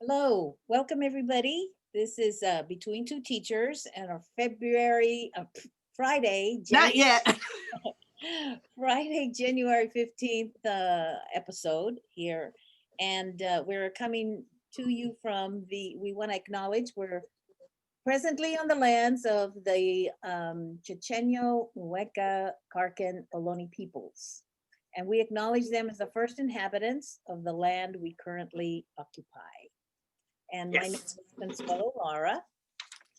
Hello, welcome everybody. This is Between Two Teachers and our Friday, Not yet. Friday, January 15th episode here. And we're coming to you from we want to acknowledge we're presently on the lands of the Chochenyo, Mueca, Karkan, Ohlone peoples. And we acknowledge them as the first inhabitants of the land we currently occupy. And my name Yes. is Consuelo Lara.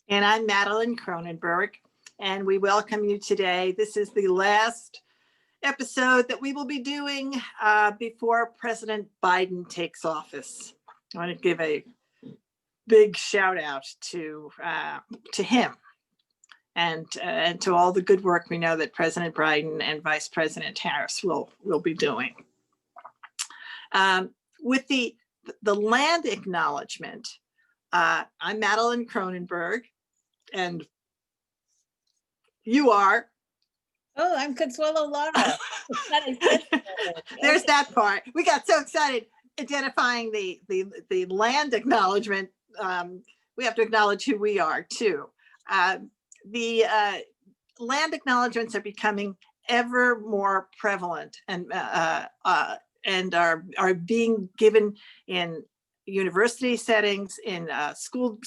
And I'm Madeline Cronenberg, and we welcome you today. This is the last episode that we will be doing before President Biden takes office. I want to give a big shout out to him and to all the good work we know that President Biden and Vice President Harris will be doing. With the land acknowledgement, I'm Madeline Cronenberg, and you are? Oh, I'm Consuelo Lara. There's that part. We got so excited identifying the land acknowledgement. We have to acknowledge who we are too. The land acknowledgements are becoming ever more prevalent and are being given in university settings, in school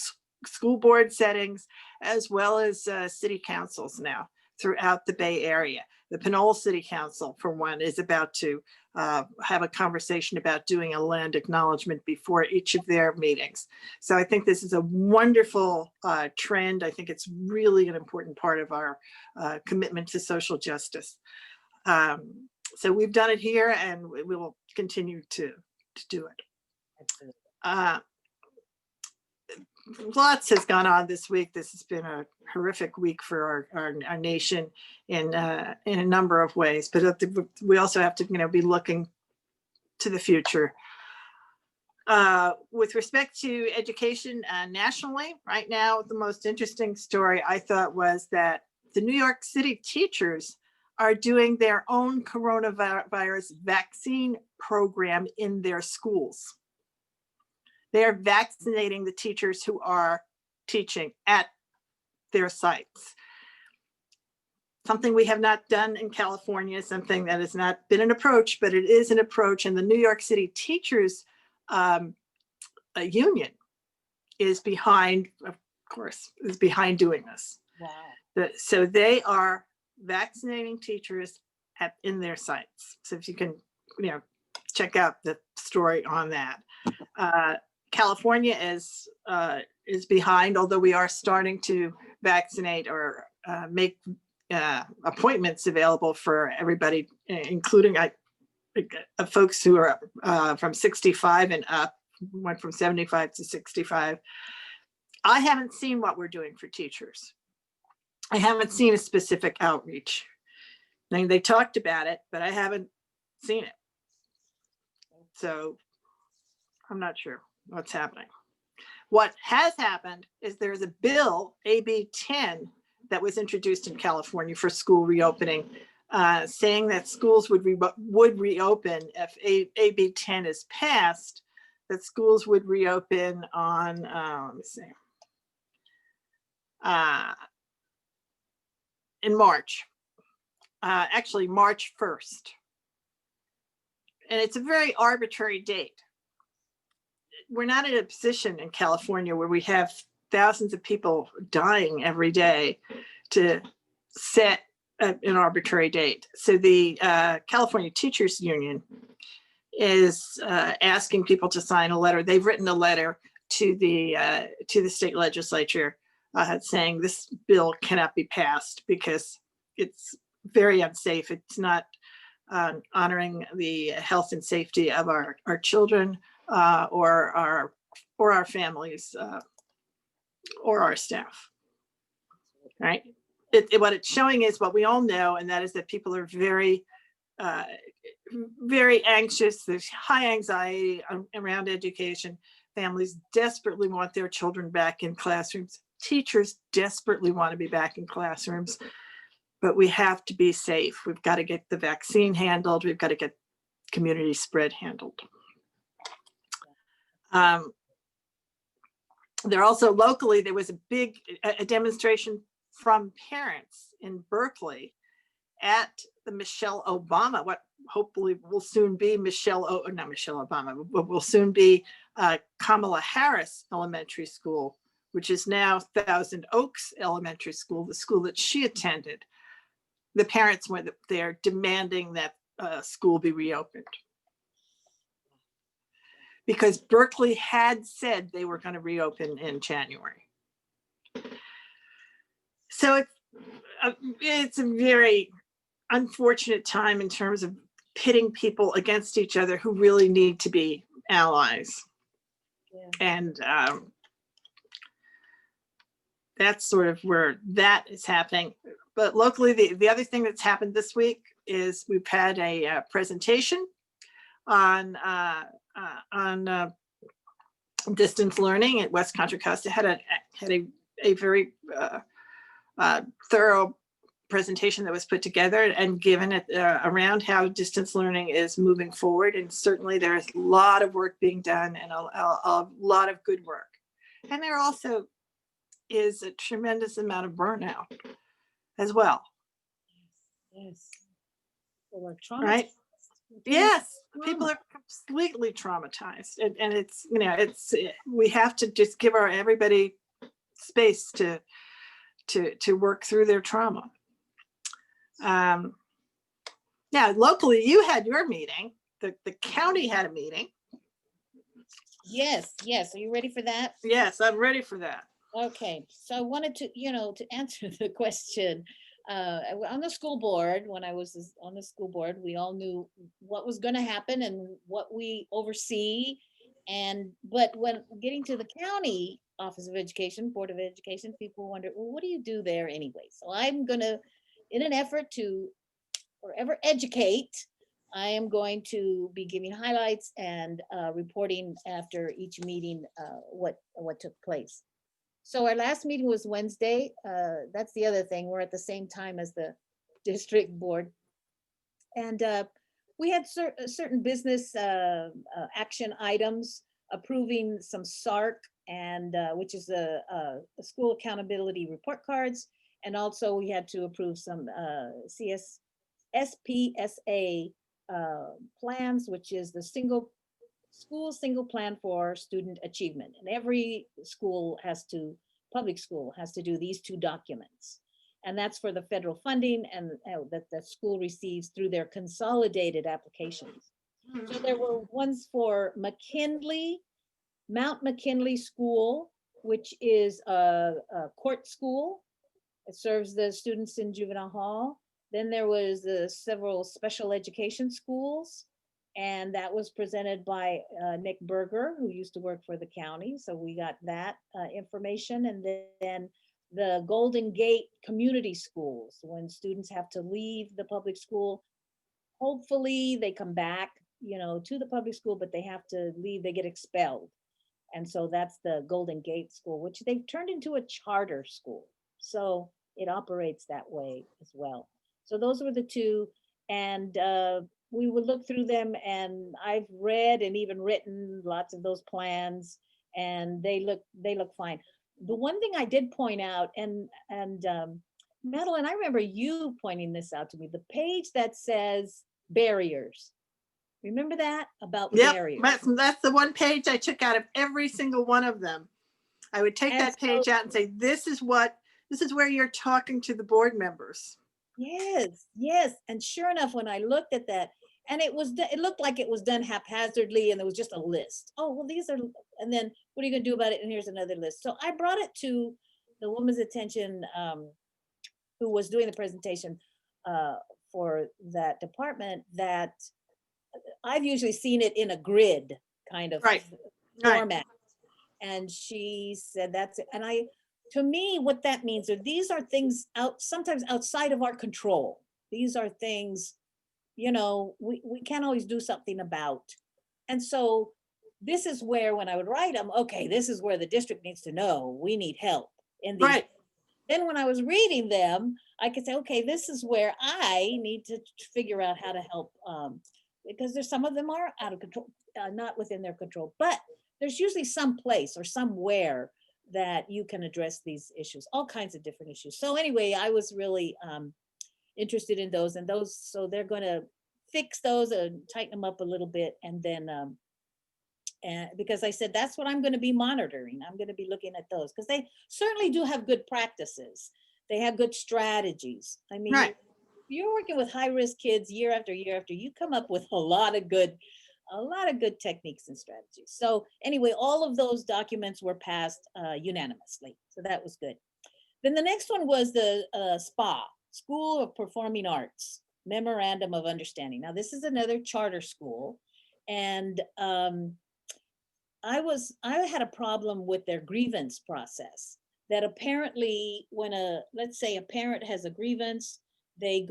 board settings, as well as city councils now throughout the Bay Area. The Pinole City Council, for one, is about to have a conversation about doing a land acknowledgement before each of their meetings. So I think this is a wonderful trend. I think it's really an important part of our commitment to social justice. So we've done it here, and we will continue to do it. Absolutely. Lots has gone on this week. This has been a horrific week for our nation in a number of ways, but we also have to be looking to the future. With respect to education nationally, right now, the most interesting story I thought was that the New York City teachers are doing their own coronavirus vaccine program in their schools. They are vaccinating the teachers who are teaching at their sites. Something we have not done in California, something that has not been an approach, but it is an approach. And the New York City Teachers Union is behind, of course, is behind doing this. Wow. So they are vaccinating teachers in their sites. So if you can, check out the story on that. California is behind, although we are starting to vaccinate or make appointments available for everybody, including folks who are from 65 and up, went from 75 to 65. I haven't seen what we're doing for teachers. I haven't seen a specific outreach. I mean, they talked about it, but I haven't seen it. So I'm not sure what's happening. What has happened is there's a bill, AB 10, that was introduced in California for school reopening, saying that schools would reopen if AB 10 is passed, that schools would reopen on, let me see, in March, actually March 1st. And it's a very arbitrary date. We're not in a position in California where we have thousands of people dying every day to set an arbitrary date. So the California Teachers Union is asking people to sign a letter. They've written a letter to the state legislature saying this bill cannot be passed because it's very unsafe. It's not honoring the health and safety of our children or our families or our staff, right? What it's showing is what we all know, and that is that people are very, very anxious. There's high anxiety around education. Families desperately want their children back in classrooms. Teachers desperately want to be back in classrooms, but we have to be safe. We've got to get the vaccine handled. We've got to get community spread handled. There also locally, there was a demonstration from parents in Berkeley at the Michelle Obama, what hopefully will soon be not Michelle Obama, but will soon be Kamala Harris Elementary School, which is now Thousand Oaks Elementary School, the school that she attended. The parents were there demanding that school be reopened, because Berkeley had said they were going to reopen in January. So it's a very unfortunate time in terms of pitting people against each other who really need to be allies. Yeah. And that's sort of where that is happening. But locally, the other thing that's happened this week is we've had a presentation on distance learning at West Contra Costa. Had a very thorough presentation that was put together and given it around how distance learning is moving forward. And certainly there's a lot of work being done, and a lot of good work. And there also is a tremendous amount of burnout as well. Yes. Well, traumatized. Right? Yes, people are completely traumatized, and it's, you know, we have to just give everybody space to work through their trauma. Now, locally, you had your meeting. The county had a meeting. Yes, yes. Are you ready for that? Yes, I'm ready for that. Okay, so I wanted to, to answer the question. On the school board, when I was on the school board, we all knew what was going to happen and what we oversee. But when getting to the county Office of Education, Board of Education, people wonder, well, what do you do there anyway? So I'm going to, in an effort to forever educate, I am going to be giving highlights and reporting after each meeting what took place. So our last meeting was Wednesday. That's the other thing. We're at the same time as the district board. And we had certain business action items, approving some SARC, and which is a school accountability report cards. And also we had to approve some SPSA plans, which is the single plan for student achievement. And every public school has to do these two documents. And that's for the federal funding and that the school receives through their consolidated applications. So there were ones for Mount McKinley School, which is a court school. It serves the students in juvenile hall. Then there was several special education schools, and that was presented by Nick Berger, who used to work for the county. So we got that information. And then the Golden Gate Community Schools, when students have to leave the public school, hopefully they come back, to the public school, but they have to leave, they get expelled. And so that's the Golden Gate School, which they've turned into a charter school. So it operates that way as well. So those were the two. And we would look through them, and I've read and even written lots of those plans, and they look fine. The one thing I did point out, and Madeline, I remember you pointing this out to me, the page that says barriers. Remember that about barriers? That's the one page I took out of every single one of them. I would take that page out and say, this is where you're talking to the board members. Yes. And sure enough, when I looked at that, and it looked like it was done haphazardly, and there was just a list. Oh, well, these are, and then what are you going to do about it? And here's another list. So I brought it to the woman's attention, who was doing the presentation for that department, that I've usually seen it in a grid kind of format. And she said that's it. And to me, what that means are these are things sometimes outside of our control. These are things, we can't always do something about. And so this is where, when I would write them, okay, this is where the district needs to know we need help in these. Right. Then when I was reading them, I could say, okay, this is where I need to figure out how to help, because there's some of them are out of control, not within their control, but there's usually some place or somewhere that you can address these issues, all kinds of different issues. So anyway, I was really interested in those, and those, so they're going to fix those and tighten them up a little bit, and then and because I said that's what I'm going to be monitoring. I'm going to be looking at those because they certainly do have good practices. They have good strategies. I mean, Right. you're working with high risk kids year after year after, you come up with a lot of good techniques and strategies. So anyway, all of those documents were passed unanimously. So that was good. Then the next one was the SPA, School of Performing Arts Memorandum of Understanding. Now this is another charter school, and I had a problem with their grievance process. That apparently, when let's say a parent has a grievance, they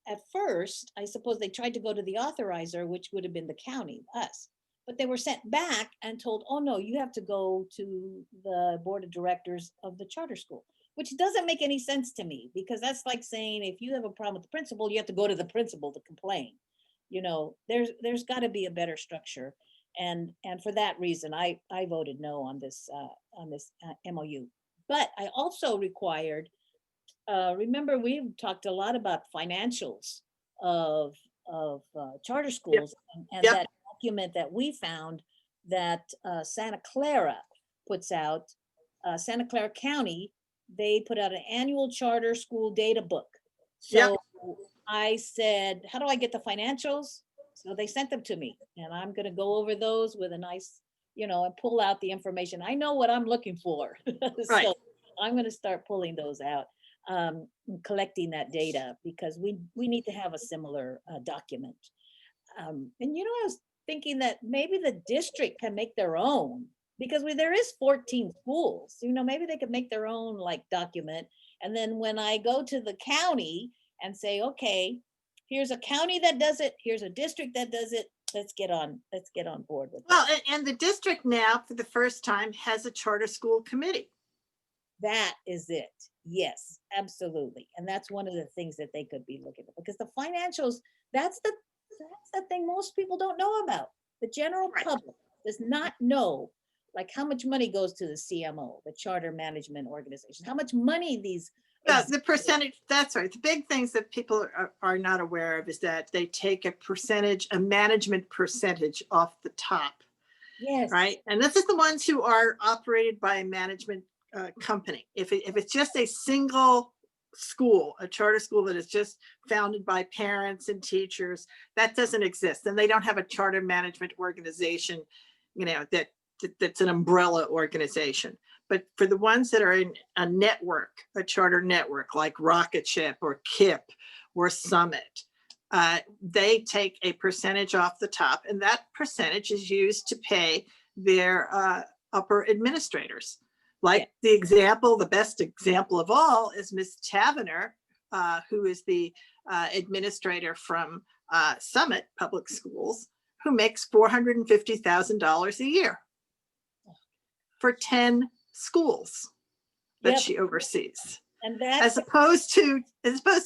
at first, I suppose they tried to go to the authorizer, which would have been the county, us, but they were sent back and told, oh no, you have to go to the board of directors of the charter school, which doesn't make any sense to me, because that's like saying if you have a problem with the principal, you have to go to the principal to complain. There's got to be a better structure. And for that reason, I voted no on this MOU. But I also required, remember, we've talked a lot about financials of charter schools, and Yep. that document that we found that Santa Clara puts out, Santa Clara County, they put out an annual charter school data book. Yep. So I said, how do I get the financials? So they sent them to me, and I'm going to go over those with a nice, and pull out the information. I know what I'm looking for. Right. So I'm going to start pulling those out, collecting that data, because we need to have a similar document. And I was thinking that maybe the district can make their own, because there is 14 schools. Maybe they could make their own like document. And then when I go to the county and say, okay, here's a county that does it, here's a district that does it, let's get on board with Well, that. and the district now, for the first time, has a charter school committee. That is it. Yes, absolutely. And that's one of the things that they could be looking at, because the financials, that's the thing most people don't know about. The general Right. public does not know, like, how much money goes to the CMO, the Charter Management Organization, how much money these. The percentage, that's right. The big things that people are not aware of is that they take a management percentage off the top. Yes. Right. And this is the ones who are operated by a management company. If it's just a single school, a charter school that is just founded by parents and teachers, that doesn't exist. And they don't have a charter management organization, that's an umbrella organization. But for the ones that are in a network, a charter network like Rocketship or KIP or Summit, they take a percentage off the top, and that percentage is used to pay their upper administrators. Like the best example of all is Ms. Tavener, who is the administrator from Summit Public Schools, who makes $450,000 a year for 10 schools that she oversees. And that's as opposed to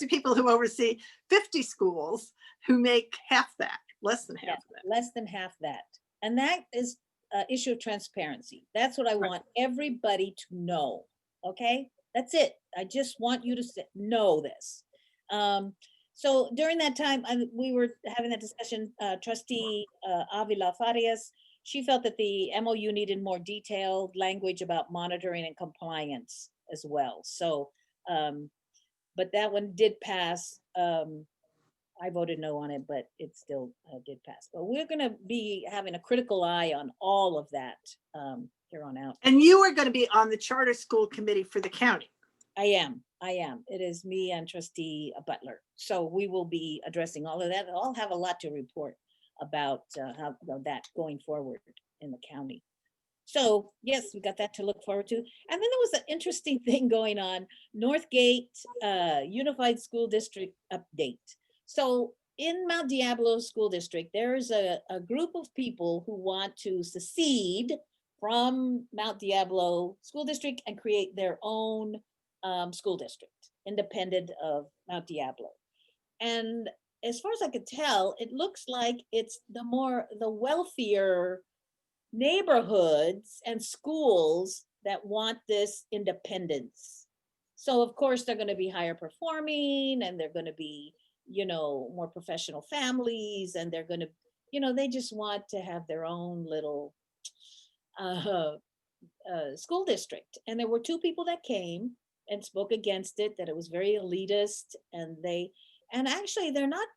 people who oversee 50 schools who make half that, less than half that. Less than half that. And that is an issue of transparency. That's what I want everybody to know. Okay, that's it. I just want you to know this. So during that time, we were having that discussion. Trustee Avila Farias, she felt that the MOU needed more detailed language about monitoring and compliance as well. So, but that one did pass. I voted no on it, but it still did pass. But we're going to be having a critical eye on all of that here on out. And you are going to be on the charter school committee for the county. I am. It is me and Trustee Butler. So we will be addressing all of that. I'll have a lot to report about how that going forward in the county. So yes, we got that to look forward to. And then there was an interesting thing going on, Northgate Unified School District update. So in Mount Diablo School District, there is a group of people who want to secede from Mount Diablo School District and create their own school district, independent of Mount Diablo. And as far as I could tell, it looks like it's the wealthier neighborhoods and schools that want this independence. So of course they're going to be higher performing, and they're going to be, more professional families, and they're going to, they just want to have their own little uh, school district. And there were two people that came and spoke against it, that it was very elitist, and actually they're not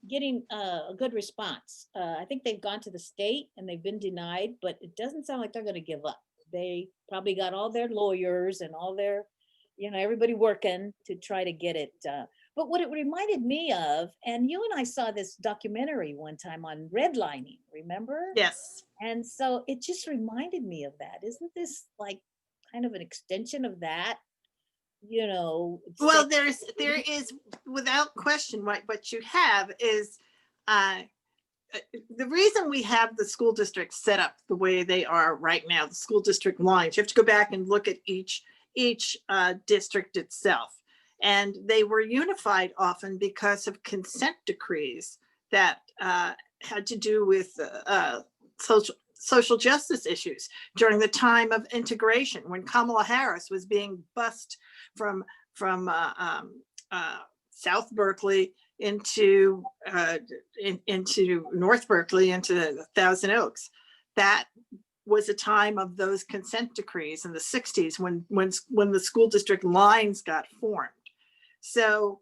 getting a good response. I think they've gone to the state and they've been denied, but it doesn't sound like they're going to give up. They probably got all their lawyers and all their, everybody working to try to get it. But what it reminded me of, and you and I saw this documentary one time on redlining, remember? Yes. And so it just reminded me of that. Isn't this like kind of an extension of that? Well, there is without question what you have is the reason we have the school districts set up the way they are right now, the school district lines. You have to go back and look at each district itself. And they were unified often because of consent decrees that had to do with social justice issues during the time of integration, when Kamala Harris was being bussed from South Berkeley into North Berkeley, into Thousand Oaks. That was a time of those consent decrees in the 60s when the school district lines got formed. So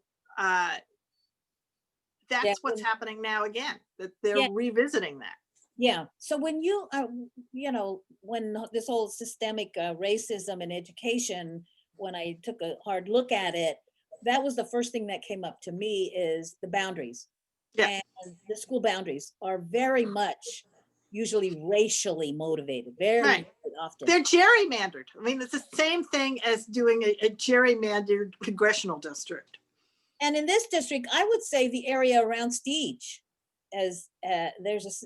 that's what's happening now again, that they're revisiting that. Yeah. So when when this whole systemic racism in education, when I took a hard look at it, that was the first thing that came up to me, is the boundaries. Yeah. And the school boundaries are very much usually racially motivated, very often. They're gerrymandered. I mean, it's the same thing as doing a gerrymandered congressional district. And in this district, I would say the area around Stige, as there's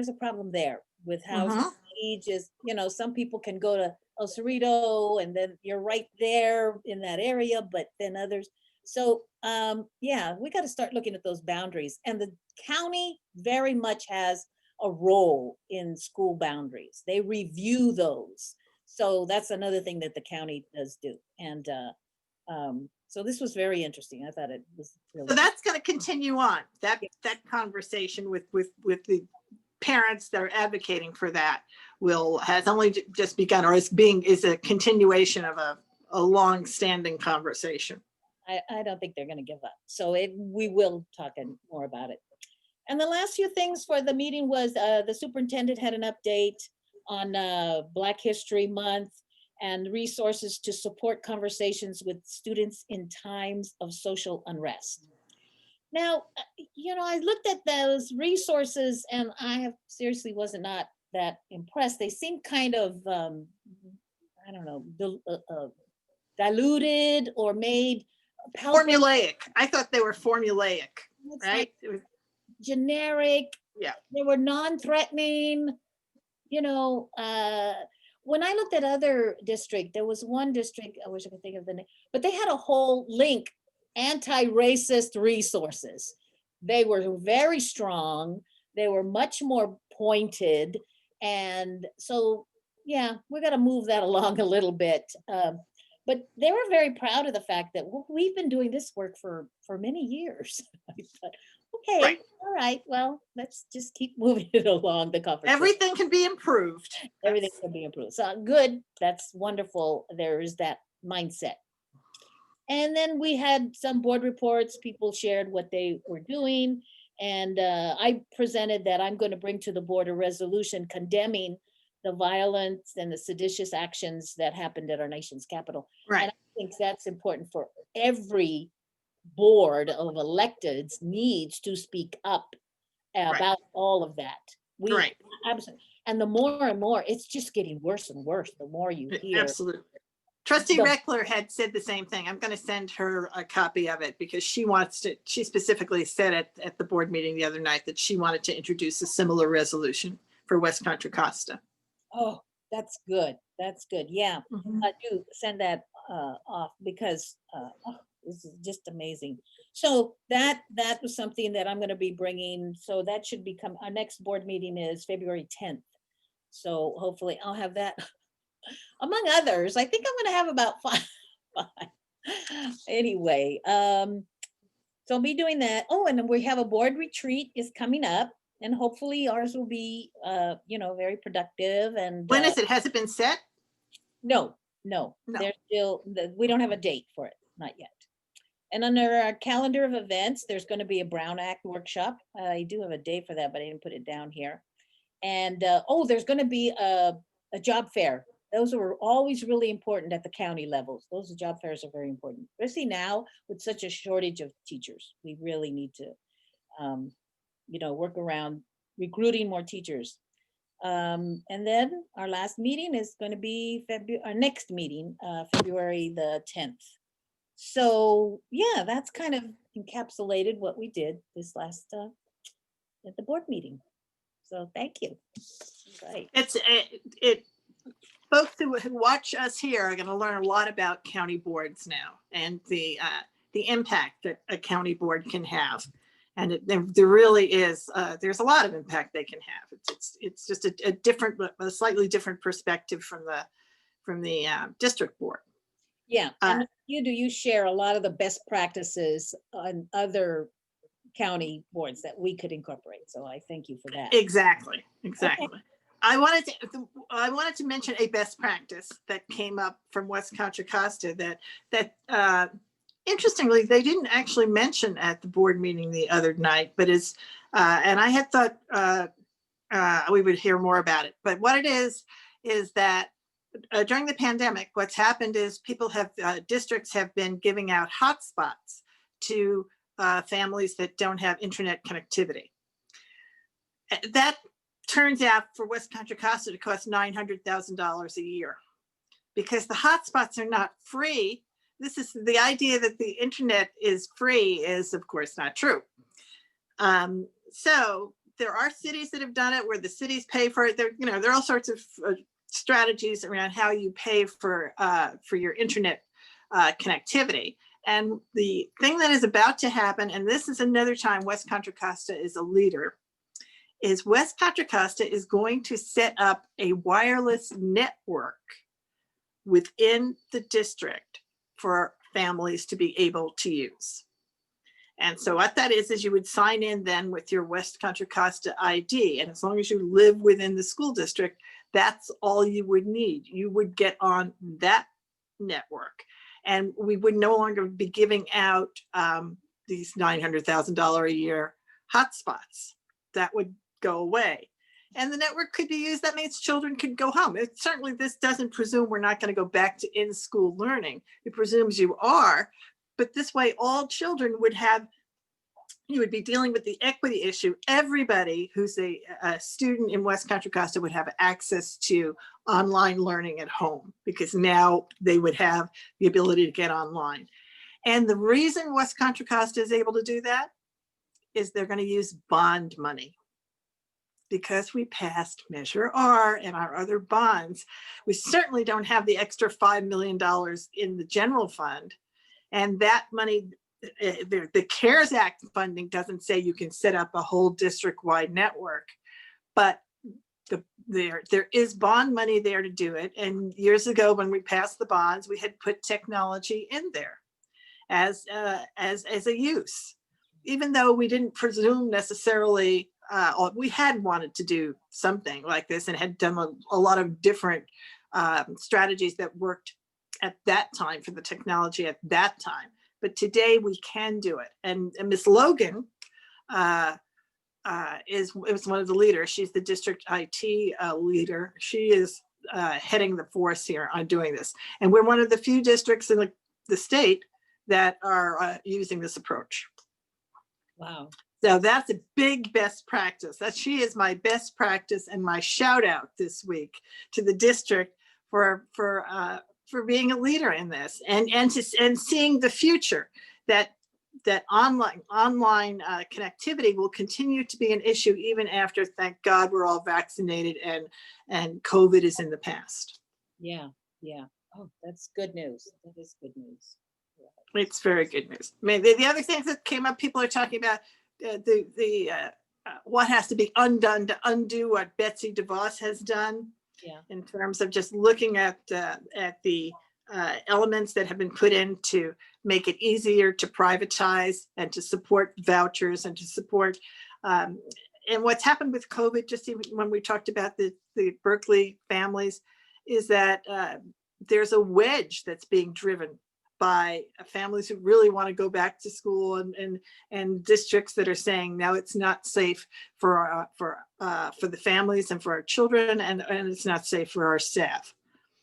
a problem there with how Stige is. Some people can go to El Cerrito, and then you're right there in that area, but then others. So we got to start looking at those boundaries. And the county very much has a role in school boundaries. They review those. So that's another thing that the county does do. And so this was very interesting. I thought it was really. So that's going to continue on, that conversation with the parents that are advocating for that has only just begun, or is a continuation of a long-standing conversation. I don't think they're going to give up. So we will talk more about it. And the last few things for the meeting was the superintendent had an update on Black History Month and resources to support conversations with students in times of social unrest. Now, I looked at those resources and I seriously was not that impressed. They seem kind of, I don't know, diluted or made formulaic. I thought they were formulaic, right? Like generic. Yeah. They were non-threatening, when I looked at other district, there was one district, I wish I could think of the name, but they had a whole link, anti-racist resources. They were very strong. They were much more pointed. And so, we got to move that along a little bit. But they were very proud of the fact that we've been doing this work for many years. I thought, okay, all right, well, let's just keep moving it along the conversation. Everything can be improved. Everything can be improved. So good, that's wonderful. There is that mindset. And then we had some board reports. People shared what they were doing. And I presented that I'm going to bring to the board a resolution condemning the violence and the seditious actions that happened at our nation's capital. Right. And I think that's important for every board of electeds needs to speak up about all of that. Absolutely. And the more and more, it's just getting worse and worse the more you hear. Absolutely. Trustee Reckler had said the same thing. I'm going to send her a copy of it because she specifically said at the board meeting the other night that she wanted to introduce a similar resolution for West Contra Costa. Oh, that's good. That's good. Yeah. I do send that off because this is just amazing. So that was something that I'm going to be bringing. So that should become, our next board meeting is February 10th. So hopefully I'll have that among others. I think I'm going to have about five. Anyway, so I'll be doing that. Oh, and then we have a board retreat is coming up, and hopefully ours will be, very productive. And When is it? Has it been set? no, No. there's still, we don't have a date for it, not yet. And under our calendar of events, there's going to be a Brown Act workshop. I do have a date for that, but I didn't put it down here. And there's going to be a job fair. Those are always really important at the county levels. Those job fairs are very important, especially now with such a shortage of teachers. We really need to, work around recruiting more teachers. And then our last meeting is going to be our next meeting, February the 10th. So yeah, that's kind of encapsulated what we did this last at the board meeting. So thank you. Right. It folks who watch us here are going to learn a lot about county boards now and the impact that a county board can have. And there really is, there's a lot of impact they can have. It's just a slightly different perspective from the district board. Yeah, and you share a lot of the best practices on other county boards that we could incorporate. So I thank you for that. Exactly. Okay. I wanted to mention a best practice that came up from West Contra Costa that interestingly, they didn't actually mention at the board meeting the other night, but and I had thought we would hear more about it. But what it is that during the pandemic, what's happened is districts have been giving out hotspots to families that don't have internet connectivity. That turns out for West Contra Costa to cost $900,000 a year because the hotspots are not free. This is the idea that the internet is free is of course not true. So there are cities that have done it where the cities pay for it. There are all sorts of strategies around how you pay for your internet connectivity. And the thing that is about to happen, and this is another time West Contra Costa is a leader, is West Contra Costa is going to set up a wireless network within the district for families to be able to use. And so what that is you would sign in then with your West Contra Costa ID. And as long as you live within the school district, that's all you would need. You would get on that network. And we would no longer be giving out these $900,000 a year hotspots. That would go away. And the network could be used. That means children could go home. This doesn't presume we're not going to go back to in-school learning. It presumes you are. But this way, all children you would be dealing with the equity issue. Everybody who's a student in West Contra Costa would have access to online learning at home because now they would have the ability to get online. And the reason West Contra Costa is able to do that is they're going to use bond money. Because we passed Measure R and our other bonds, we certainly don't have the extra $5 million in the general fund. And that money, the CARES Act funding doesn't say you can set up a whole district-wide network, but there is bond money there to do it. And years ago, when we passed the bonds, we had put technology in there as a use, even though we didn't presume necessarily. We had wanted to do something like this and had done a lot of different strategies that worked at that time for the technology at that time. But today we can do it. And Ms. Logan was one of the leaders. She's the district IT leader. She is heading the force here on doing this. And we're one of the few districts in the state that are using this approach. Wow. So that's a big best practice. She is my best practice and my shout out this week to the district for being a leader in this and seeing the future that online connectivity will continue to be an issue even after, thank God, we're all vaccinated and COVID is in the past. Yeah. Oh, that's good news. That is good news. It's very good news. I mean, the other things that came up, people are talking about the what has to be undone to undo what Betsy DeVos has done. Yeah. In terms of just looking at the elements that have been put in to make it easier to privatize and to support vouchers and to support and what's happened with COVID, just even when we talked about the Berkeley families, is that there's a wedge that's being driven by families who really want to go back to school and districts that are saying now it's not safe for the families and for our children, and it's not safe for our staff.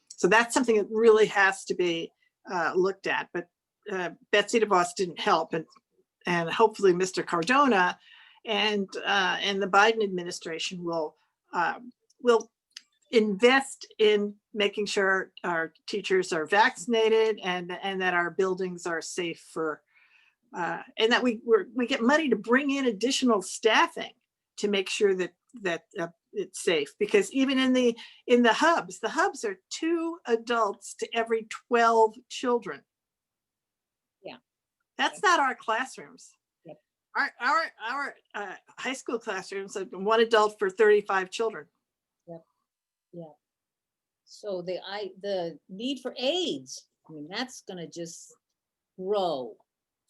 So that's something that really has to be looked at. But Betsy DeVos didn't help, and hopefully Mr. Cardona and the Biden administration will invest in making sure our teachers are vaccinated and that our buildings are safe for, and that we get money to bring in additional staffing to make sure that it's safe. Because even in the hubs are 2 adults to every 12 children. Yeah, that's not our classrooms. Yep. Our high school classrooms have 1 adult for 35 children. Yeah. So the need for aides, I mean, that's gonna just grow,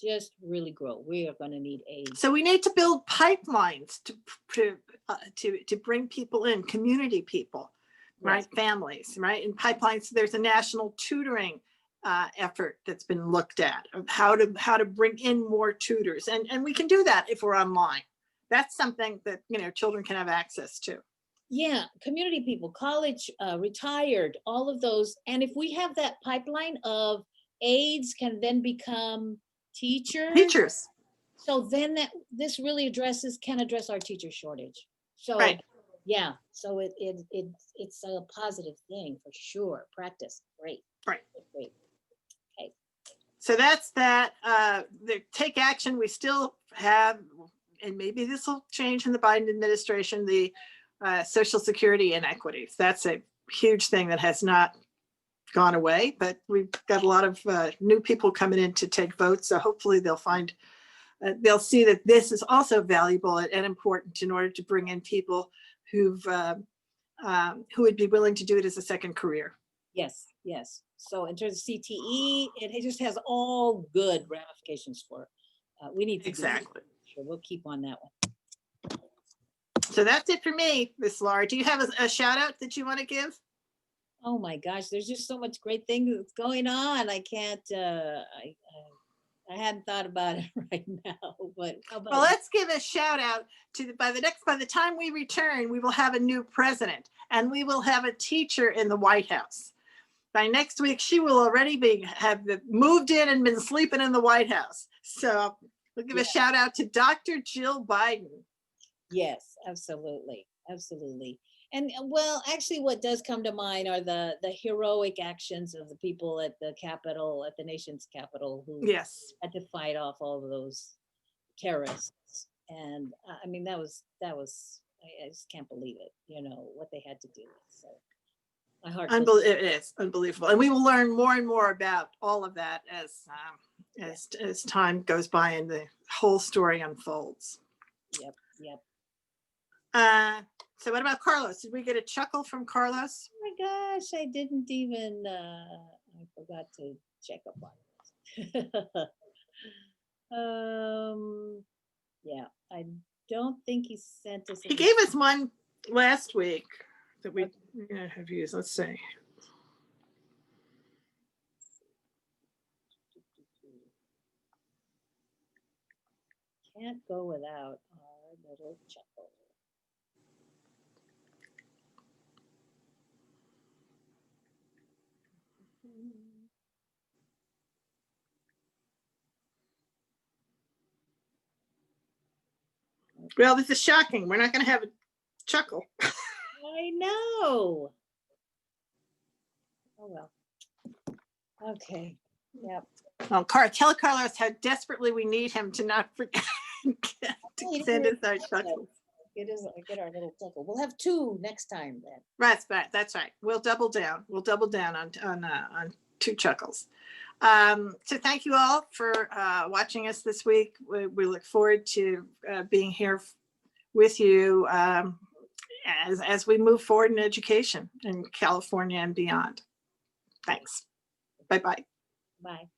just really grow. We are gonna need aides. So we need to build pipelines to bring people in, community people, right? Yes. Families, right? And pipelines. There's a national tutoring effort that's been looked at of how to bring in more tutors, and we can do that if we're online. That's something that children can have access to. Yeah, community people, college, retired, all of those. And if we have that pipeline of aides can then become teachers. So then this really can address our teacher shortage. So right. Yeah, so it's a positive thing for sure. Practice, great. Right. Great. Okay. So that's that. The take action we still have, and maybe this will change in the Biden administration, the Social Security inequities. That's a huge thing that has not gone away, but we've got a lot of new people coming in to take votes. So hopefully they'll see that this is also valuable and important in order to bring in people who would be willing to do it as a second career. Yes. So in terms of CTE, it just has all good ramifications for we need to exactly. Sure, we'll keep on that one. So that's it for me, Miss Laura. Do you have a shout out that you want to give? Oh my gosh, there's just so much great things that's going on. I can't, I hadn't thought about it right now, but how about well, let's give a shout out to by the time we return, we will have a new president and we will have a teacher in the White House. By next week, she will already have moved in and been sleeping in the White House. So we'll give a shout out to Dr. Jill Biden. Yes, absolutely. And well, actually what does come to mind are the heroic actions of the people at the Capitol, at the nation's capital, who had to fight off all of those terrorists. And I mean, that was, I just can't believe it, what they had to do. So my heart. It is unbelievable. And we will learn more and more about all of that as time goes by and the whole story unfolds. Yep. So what about Carlos? Did we get a chuckle from Carlos? Oh my gosh, I didn't even, I forgot to check up on it. Yeah, I don't think he sent us. He gave us one last week that we have used. Let's see. Can't go without our little chuckle. Well, this is shocking. We're not going to have a chuckle. I know. Oh well. Okay. Yep. Well, tell Carlos how desperately we need him to not forget to send us our chuckles. Get our little chuckle. We'll have 2 next time then. That's right. We'll double down. We'll double down on 2 chuckles. So thank you all for watching us this week. We look forward to being here with you as we move forward in education in California and beyond. Thanks. Bye-bye. Bye.